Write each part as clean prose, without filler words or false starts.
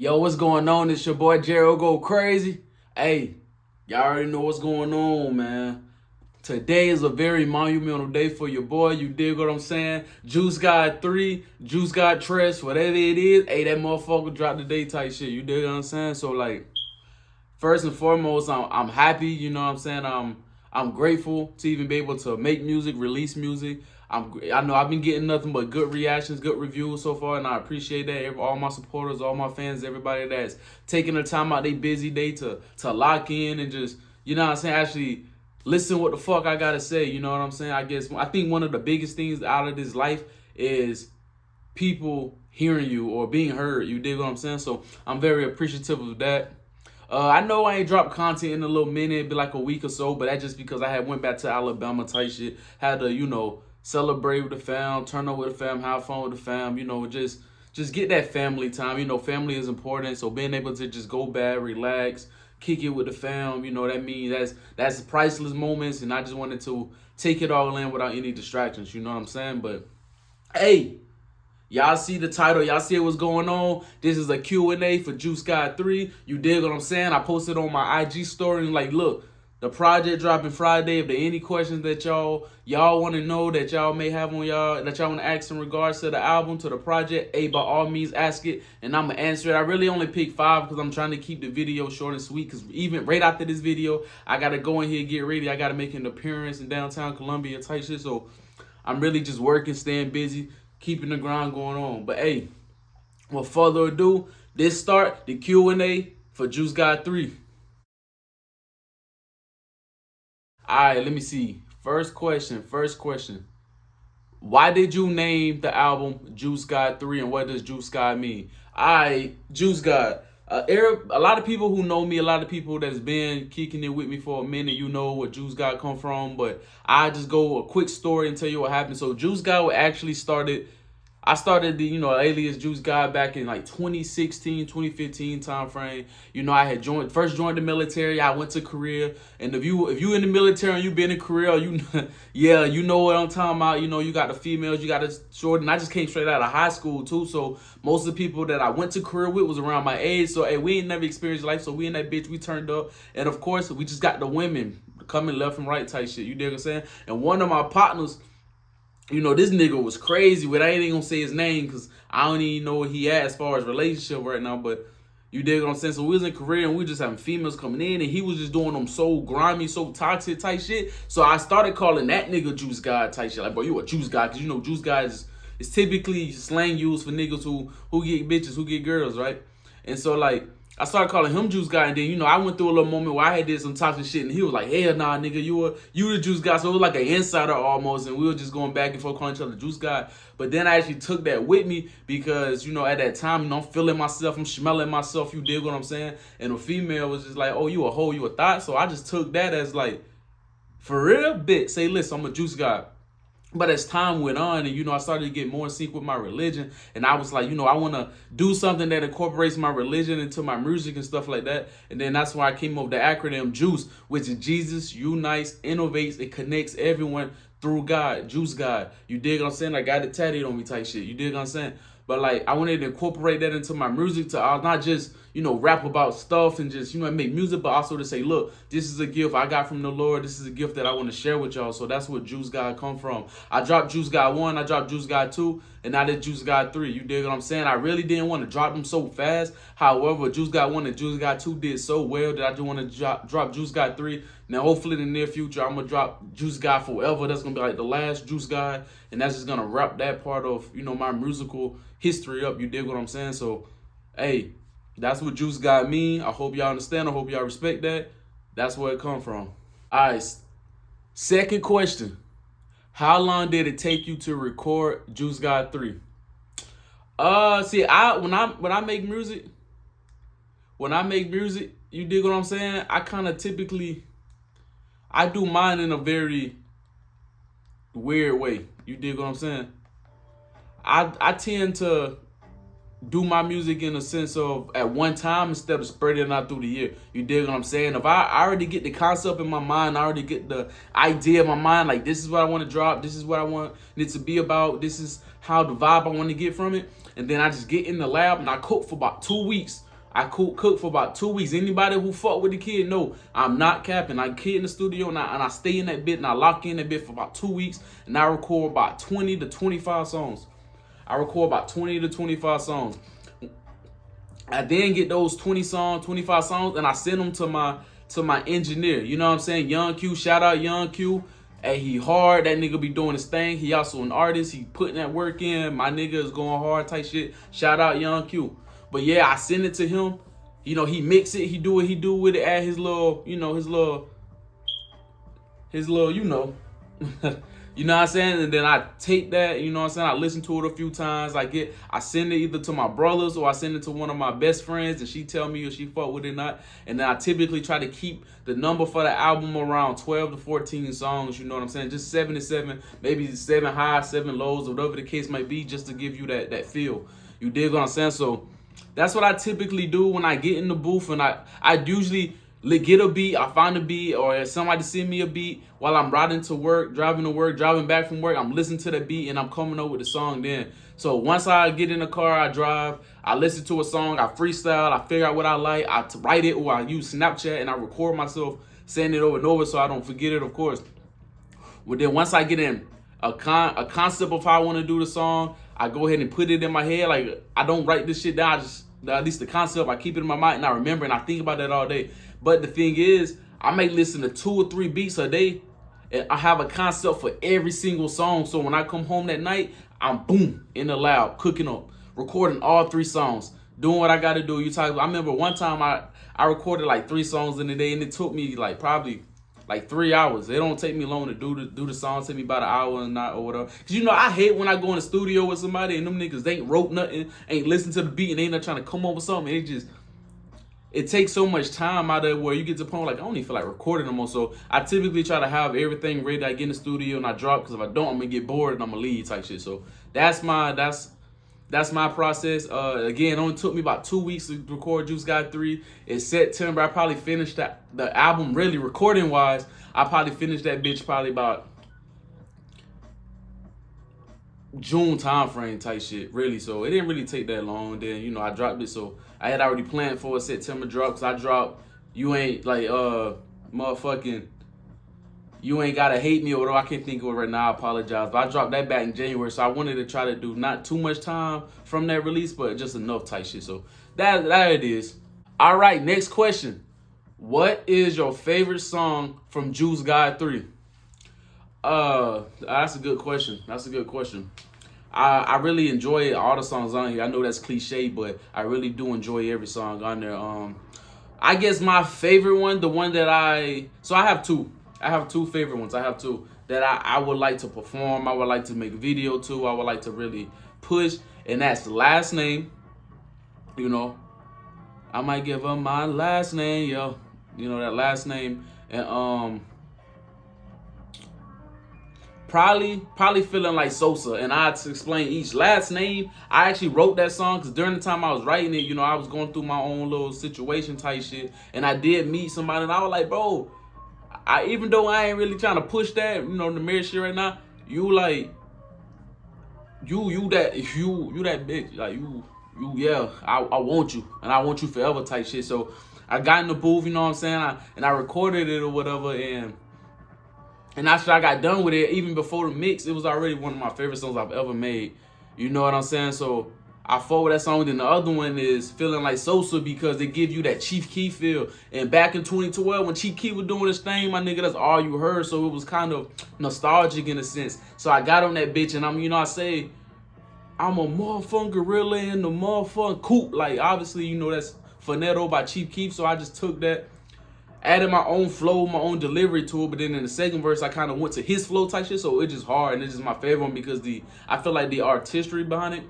Yo, what's going on? It's your boy JaroGoCrazy. Hey, y'all already know what's going on, man. Today is a very monumental day for your boy. You dig what I'm saying? Juice got 3, Juice got Tress, whatever it is. Hey, that motherfucker dropped the day type shit. You dig what I'm saying? So like, first and foremost, I'm happy. You know what I'm saying? I'm grateful to even be able to make music, release music. I know I've been getting nothing but good reactions, good reviews so far, and I appreciate that. All my supporters, all my fans, everybody that's taking the time out their busy day to lock in and just, you know what I'm saying, actually listen what the fuck I gotta say. You know what I'm saying? I think one of the biggest things out of this life is people hearing you or being heard. You dig what I'm saying? So I'm very appreciative of that. I know I ain't dropped content in a little minute, be like a week or so, but that's just because I had went back to Alabama type shit. Had to, celebrate with the fam, turn up with the fam, have fun with the fam, just get that family time. Family is important. So being able to just go back, relax, kick it with the fam, that means that's priceless moments, and I just wanted to take it all in without any distractions, you know what I'm saying? But hey, y'all see the title. Y'all see what's going on. This is a Q&A for Juice God 3. You dig what I'm saying? I posted on my IG story and like, look, the project dropping Friday. If there any questions that y'all want to know that y'all may have on y'all, that y'all want to ask in regards to the album, to the project, hey, by all means ask it and I'm going to answer it. I really only picked 5 because I'm trying to keep the video short and sweet, because even right after this video, I got to go in here and get ready. I got to make an appearance in downtown Columbia type shit. So I'm really just working, staying busy, keeping the grind going on. But hey, without further ado, let's start the Q&A for Juice God 3. All right, let me see. First question. Why did you name the album Juice God 3, and what does Juice God mean? All right, Juice God. A lot of people who know me, a lot of people that's been kicking it with me for a minute, you know where Juice God come from. But I just go a quick story and tell you what happened. So Juice God actually started. I started the, alias Juice God back in like 2016, 2015 time frame. I had joined the military. I went to Korea. And if you in the military and you been in Korea, yeah, you know what I'm talking about. You got the females, you got the short, and I just came straight out of high school too. So most of the people that I went to Korea with was around my age. So hey, we ain't never experienced life. So we in that bitch, we turned up. And of course, we just got the women coming left and right type shit. You dig what I'm saying? And one of my partners, this nigga was crazy. But I ain't even gonna say his name because I don't even know what he had as far as relationship right now. But you dig what I'm saying? So we was in Korea and we just having females coming in, and he was just doing them so grimy, so toxic type shit. So I started calling that nigga Juice God type shit. Like, bro, you a Juice God, because Juice God is typically slang used for niggas who get bitches, who get girls, right? And so like, I started calling him Juice God, and then I went through a little moment where I had did some toxic shit, and he was like, "Hell nah, nigga, you the Juice God." So it was like an insider almost, and we were just going back and forth calling each other Juice God. But then I actually took that with me because at that time, I'm feeling myself, I'm smelling myself. You dig what I'm saying? And a female was just like, "Oh, you a hoe, you a thought." So I just took that as like, for real, bitch. Say, listen, I'm a Juice God. But as time went on, and I started to get more in sync with my religion, and I was like, I want to do something that incorporates my religion into my music and stuff like that. And then that's why I came up with the acronym JUICE, which is Jesus unites, innovates, and connects everyone through God. Juice God. You dig what I'm saying? I got it tatted on me type shit. You dig what I'm saying? But like, I wanted to incorporate that into my music to not just rap about stuff and just make music, but also to say, look, this is a gift I got from the Lord. This is a gift that I want to share with y'all. So that's where Juice God come from. I dropped Juice God 1, I dropped Juice God 2, and now did Juice God 3. You dig what I'm saying? I really didn't want to drop them so fast. However, Juice God 1 and Juice God 2 did so well that I just want to drop Juice God 3. Now, hopefully in the near future, I'm going to drop Juice God Forever. That's going to be like the last Juice God. And that's just going to wrap that part of, my musical history up. You dig what I'm saying? So, hey, that's what Juice God mean. I hope y'all understand. I hope y'all respect that. That's where it come from. All right. Second question. How long did it take you to record Juice God 3? See, when I make music, you dig what I'm saying? I kind of typically, I do mine in a very weird way. You dig what I'm saying? I tend to do my music in a sense of at one time instead of spreading it out through the year. You dig what I'm saying? If I already get the concept in my mind, I already get the idea in my mind, like this is what I want to drop, this is what I want it to be about, this is how the vibe I want to get from it, and then I just get in the lab and I cook for about 2 weeks I cooked for about 2 weeks. Anybody who fuck with the kid know I'm not capping. I kid in the studio and I stay in that bit and I lock in that bit for about 2 weeks and I record about 20 to 25 songs. I record about 20 to 25 songs. I then get those 25 songs, and I send them to my engineer. You know what I'm saying? Young Q, shout out Young Q. Hey, he hard. That nigga be doing his thing. He also an artist. He putting that work in. My nigga is going hard type shit. Shout out Young Q. But yeah, I send it to him. You know, he mix it. He do what he do with it at his little, you know, his little, you know. You know what I'm saying? And then I take that, you know what I'm saying? I listen to it a few times. I send it either to my brothers or I send it to one of my best friends and she tell me if she fuck with it or not. And then I typically try to keep the number for the album around 12 to 14 songs, you know what I'm saying? Just 7 to 7, maybe 7 highs, 7 lows, or whatever the case might be, just to give you that feel. You dig what I'm saying? So that's what I typically do when I get in the booth, and I usually get a beat, I find a beat, or if somebody send me a beat while I'm riding to work, driving back from work, I'm listening to the beat and I'm coming up with the song then. So once I get in the car, I drive, I listen to a song, I freestyle, I figure out what I like, I write it, or I use Snapchat and I record myself saying it over and over so I don't forget it, of course. Well, then once I get in a concept of how I want to do the song, I go ahead and put it in my head. Like, I don't write this shit down, at least the concept, I keep it in my mind and I remember and I think about that all day. But the thing is, I may listen to 2 or 3 beats a day and I have a concept for every single song. So when I come home that night, I'm boom in the lab, cooking up, recording all 3 songs, doing what I got to do. I remember one time I recorded like 3 songs in a day and it took me like probably like 3 hours. It don't take me long to do the song. It take me about an hour and not or whatever. Cause you know I hate when I go in the studio with somebody and them niggas they ain't wrote nothing, ain't listen to the beat and they ain't not trying to come up with something. It takes so much time out of where you get to the point where like I don't even feel like recording no more. So I typically try to have everything ready. I get in the studio and I drop, because if I don't, I'm gonna get bored and I'm gonna leave type shit. So that's my process. Again, it only took me about 2 weeks to record Juice God 3. It's September. I probably finished the album really recording wise. I probably finished that bitch probably about June time frame type shit, really. So it didn't really take that long. Then, you know, I dropped it. So I had already planned for a September drop, because I dropped You Ain't like motherfucking You Ain't Gotta Hate Me, or whatever. I can't think of it right now. I apologize. But I dropped that back in January. So I wanted to try to do not too much time from that release, but just enough type shit. So that it is. All right, next question. What is your favorite song from Juice God 3? That's a good question. I really enjoy all the songs on here. I know that's cliche, but I really do enjoy every song on there. I guess my favorite one, the one that I have two. I have 2 favorite ones. I have 2 that I would like to perform. I would like to make a video to. I would like to really push, and that's Last Name. You know, I might give up my last name, yo. You know, that Last Name, and Probably Feeling Like Sosa. And I had to explain each. Last Name, I actually wrote that song because during the time I was writing it, you know, I was going through my own little situation type shit. And I did meet somebody and I was like, bro, even though I ain't really trying to push that, you know, the marriage shit right now, you like, you that bitch. Like, yeah, I want you. And I want you forever type shit. So I got in the booth, you know what I'm saying? And I recorded it or whatever. And after I got done with it, even before the mix, it was already one of my favorite songs I've ever made. You know what I'm saying? So I fought with that song. Then the other one is Feeling Like Sosa, because they give you that Chief Keef feel. And back in 2012, when Chief Keef was doing his thing, my nigga, that's all you heard. So it was kind of nostalgic in a sense. So I got on that bitch, and I say, I'm a motherfucking gorilla in the motherfucking coop. Like, obviously, you know, that's Finetto by Chief Keef. So I just took that, added my own flow, my own delivery to it, but then in the second verse, I kind of went to his flow type shit, so it's just hard, and it's just my favorite one because I feel like the artistry behind it,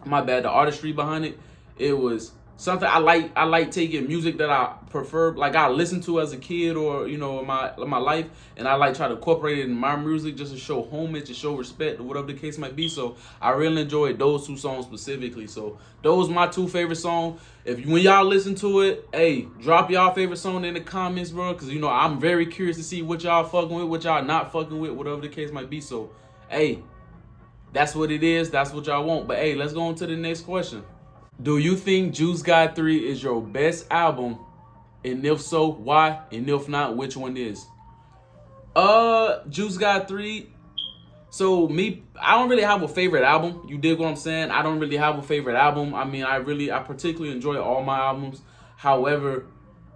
the artistry behind it, it was something I like taking music that I prefer, like I listened to as a kid or, you know, in my life, and I like try to incorporate it in my music just to show homage, to show respect, or whatever the case might be. So I really enjoyed those 2 songs specifically. So those are my 2 favorite songs. When y'all listen to it, hey, drop y'all favorite song in the comments, bro, because, you know, I'm very curious to see what y'all fucking with, what y'all not fucking with, whatever the case might be. So, hey, that's what it is. That's what y'all want. But, hey, let's go on to the next question. Do you think Juice God 3 is your best album? And if so, why? And if not, which one is? Juice God 3. So me, I don't really have a favorite album. You dig what I'm saying? I don't really have a favorite album. I mean, I particularly enjoy all my albums. However,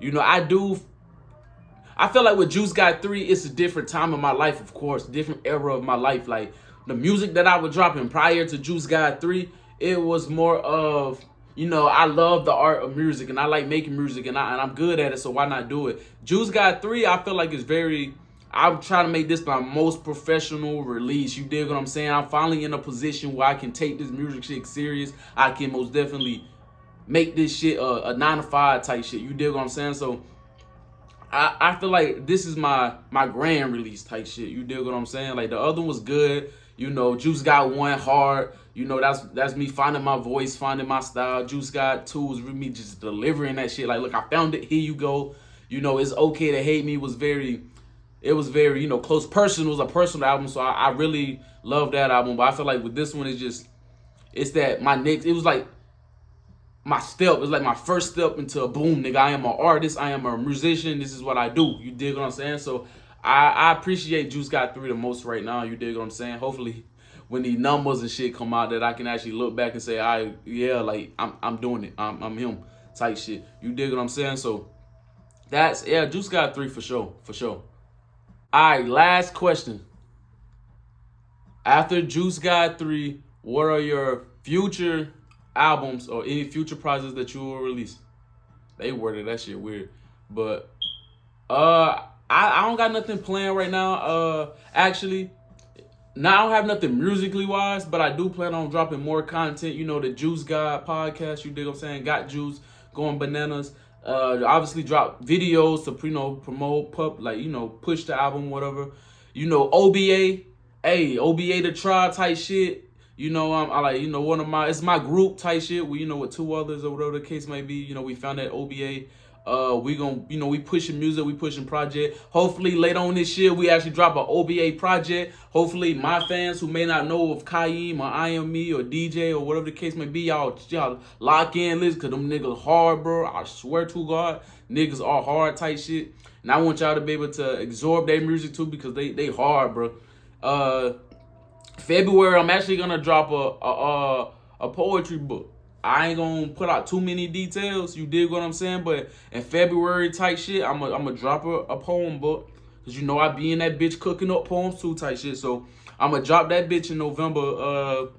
I feel like with Juice God 3, it's a different time in my life, of course, different era of my life. Like the music that I was dropping prior to Juice God 3, it was more of, I love the art of music and I like making music and I'm good at it, so why not do it? Juice God 3, I feel like I'm trying to make this my most professional release. You dig what I'm saying? I'm finally in a position where I can take this music shit serious. I can most definitely make this shit a 9 to 5 type shit. You dig what I'm saying? So I feel like this is my grand release type shit. You dig what I'm saying? Like the other one was good. Juice got 1 hard. That's me finding my voice, finding my style. Juice got 2 was me just delivering that shit. Like, look, I found it. Here you go. It's okay to hate me. It was very, close personal. It was a personal album. So I really love that album. But I feel like with this one, it's that my next, it was like my step. It's like my first step into a boom, nigga. I am an artist. I am a musician. This is what I do. You dig what I'm saying? So I appreciate Juice God 3 the most right now. You dig what I'm saying? Hopefully, when these numbers and shit come out, that I can actually look back and say, like I'm doing it. I'm him type shit. You dig what I'm saying? So Juice God 3 for sure, for sure. All right, last question. After Juice God 3, what are your future albums or any future projects that you will release? They worded that shit weird. But I don't got nothing planned right now. Actually, now I don't have nothing musically wise, but I do plan on dropping more content. The Juice God podcast, you dig what I'm saying? Got Juice going bananas. Obviously drop videos to promote push the album, whatever. OBA, OBA the tribe type shit. I like, it's my group type shit. With 2 others or whatever the case may be. We found that OBA. We pushing music, we pushing project. Hopefully later on this year we actually drop an OBA project. Hopefully my fans who may not know of Kaim or I Am Me or DJ or whatever the case may be, y'all lock in, listen, cause them niggas hard, bro. I swear to God, niggas are hard type shit. And I want y'all to be able to absorb their music too, because they hard, bro. February, I'm actually gonna drop a poetry book. I ain't gonna put out too many details. You dig what I'm saying? But in February type shit, I'm gonna drop a poem book. Cause I be in that bitch cooking up poems too type shit. So I'm gonna drop that bitch in November.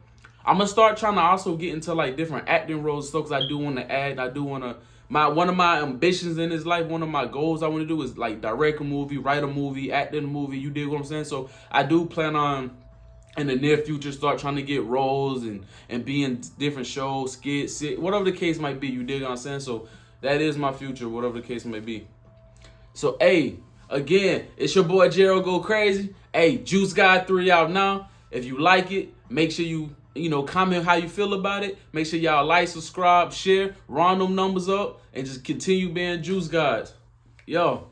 I'm gonna start trying to also get into like different acting roles and stuff. Cause I do want to act. I do want to. One of my ambitions in this life, one of my goals I want to do is like direct a movie, write a movie, act in a movie. You dig what I'm saying? So I do plan on, in the near future, start trying to get roles and be in different shows, skits, whatever the case might be. You dig what I'm saying? So that is my future, whatever the case may be. So, again, it's your boy JaroGoCrazy. Juice God 3 out now. If you like it, make sure you comment how you feel about it. Make sure y'all like, subscribe, share, round them numbers up, and just continue being Juice Gods. Yo.